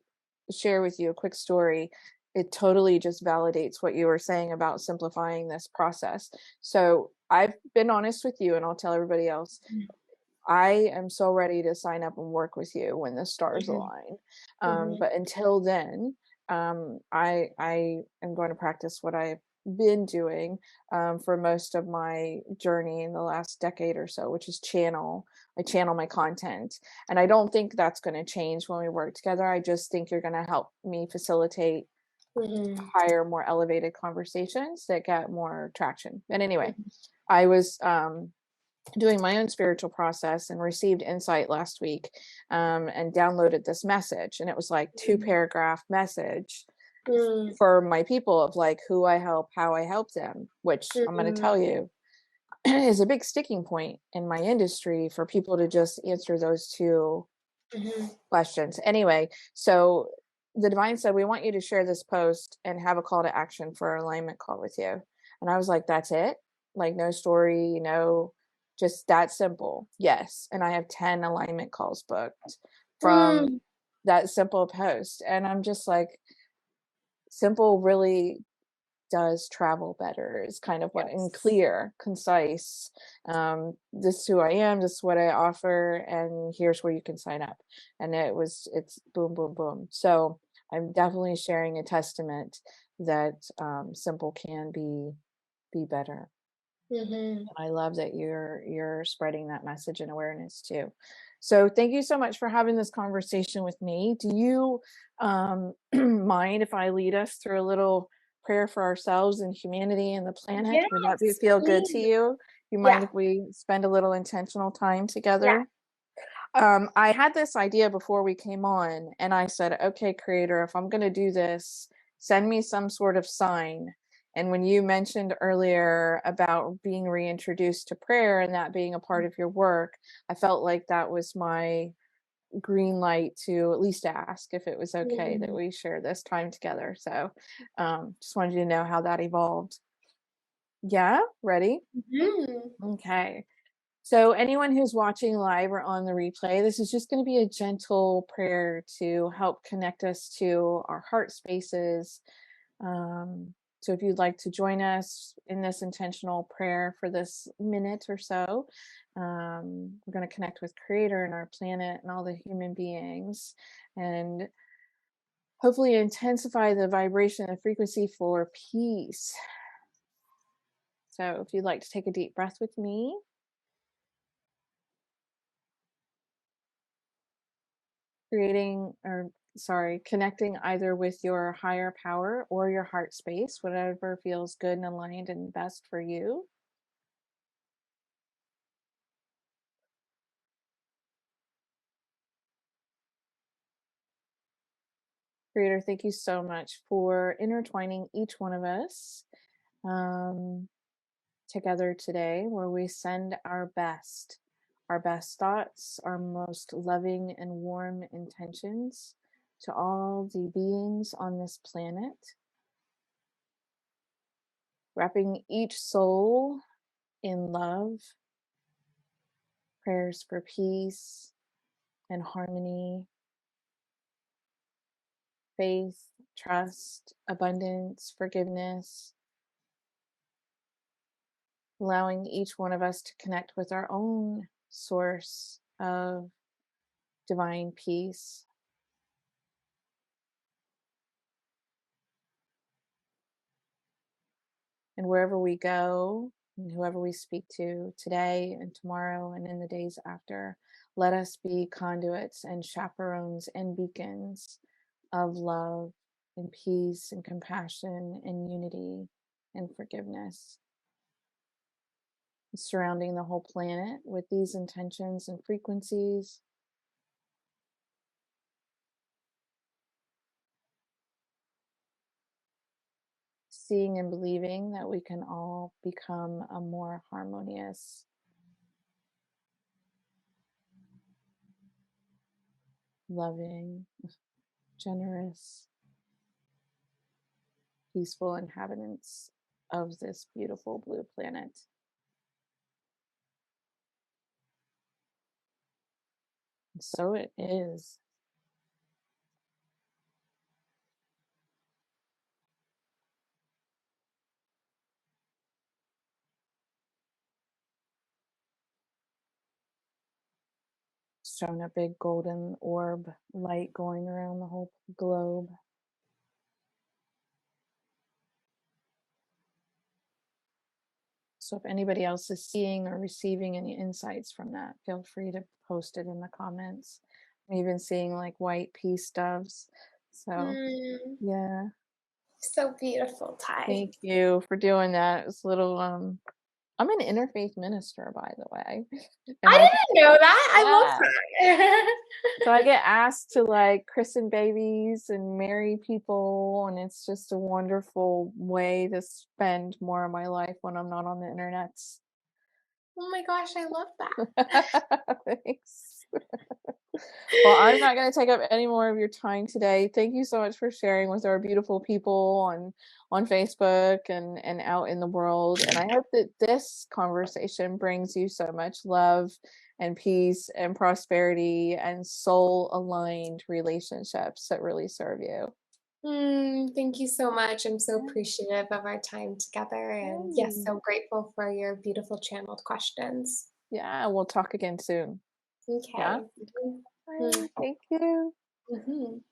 share with you a quick story. It totally just validates what you were saying about simplifying this process. So I've been honest with you, and I'll tell everybody else. Mhm. I am so ready to sign up and work with you when the stars Mhm. align. Mhm. But until then, I am going to practice what I've been doing for most of my journey in the last decade or so, which is I channel my content. And I don't think that's going to change when we work together. I just think you're going to help me facilitate Mhm. higher, more elevated conversations that get more traction. And anyway, Mhm. I was doing my own spiritual process and received insight last week, and downloaded this message, and it was like 2 paragraph message Mm. for my people of like who I help, how I help them, which I'm going to Mhm. tell you is a big sticking point in my industry for people to just answer those 2 questions. Anyway, so the divine said, we want you to share this post and have a call to action for an alignment call with you. And I was like, that's it? Like, no story, just that simple. Yes. And I have 10 alignment calls booked from Mm. that simple post. And I'm just like, simple really does travel better, is kind of what, and Yes. clear, concise. This is who I am, this is what I offer, and here's where you can sign up. And it's boom, boom, boom. So I'm definitely sharing a testament that simple can be better. Mhm. I love that you're spreading that message and awareness too. So thank you so much for having this conversation with me. Do you mind if I lead us through a little prayer for ourselves and humanity and the planet? Would that Yes, feel good to please. you? You mind Yeah. if we spend a little intentional time Yeah. together? I had this idea before we came on, and I said, okay, creator, if I'm going to do this, send me some sort of sign. And when you mentioned earlier about being reintroduced to prayer and that being a part of your work, I felt like that was my green light to at least ask if it was okay that Mm. we share this time together. So just wanted you to know how that evolved. Yeah, ready? Mhm. Okay. So anyone who's watching live or on the replay, this is just going to be a gentle prayer to help connect us to our heart spaces. So if you'd like to join us in this intentional prayer for this minute or so, we're going to connect with Creator and our planet and all the human beings, and hopefully intensify the vibration and frequency for peace. So if you'd like to take a deep breath with me, connecting either with your higher power or your heart space, whatever feels good and aligned and best for you. Creator, thank you so much for intertwining each one of us um, together today, where we send our best thoughts, our most loving and warm intentions to all the beings on this planet, wrapping each soul in love, prayers for peace and harmony, faith, trust, abundance, forgiveness, allowing each one of us to connect with our own source of divine peace. And wherever we go, and whoever we speak to today and tomorrow and in the days after, let us be conduits and chaperones and beacons of love and peace and compassion and unity and forgiveness, surrounding the whole planet with these intentions and frequencies, seeing and believing that we can all become a more harmonious, loving, generous, peaceful inhabitants of this beautiful blue planet. So it is. Shown a big golden orb light going around the whole globe. So if anybody else is seeing or receiving any insights from that, feel free to post it in the comments. I'm even seeing like white peace doves. So Mm. yeah, So beautiful, Ty. thank you for doing that. It's a little I'm an interfaith minister, by the way. And I I didn't know that. I love yeah. that. So I get asked to like christen babies and marry people, and it's just a wonderful way to spend more of my life when I'm not on the internet. Oh my gosh, I love that. Thanks. Well, I'm not going to take up any more of your time today. Thank you so much for sharing with our beautiful people on Facebook and out in the world. And I hope that this conversation brings you so much love and peace and prosperity and soul aligned relationships that really serve you. Thank you so much. I'm so appreciative of our time together. And yes, Yay. so grateful for your beautiful channeled questions. Yeah, we'll talk again soon. Yeah. Okay. Bye. Thank you. Mhm.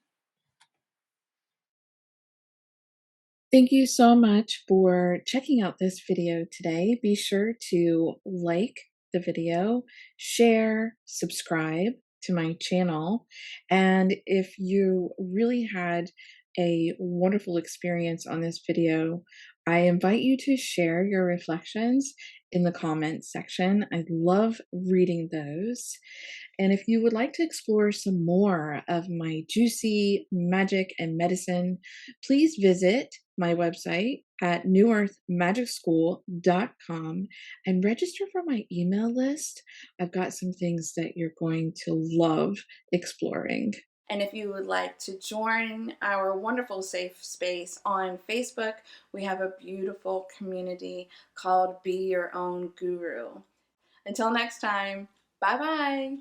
Thank you so much for checking out this video today. Be sure to like the video, share, subscribe to my channel. And if you really had a wonderful experience on this video, I invite you to share your reflections in the comments section. I love reading those. And if you would like to explore some more of my juicy magic and medicine, please visit my website at newearthmagicschool.com and register for my email list. I've got some things that you're going to love exploring. And if you would like to join our wonderful safe space on Facebook, we have a beautiful community called Be Your Own Guru. Until next time, bye bye.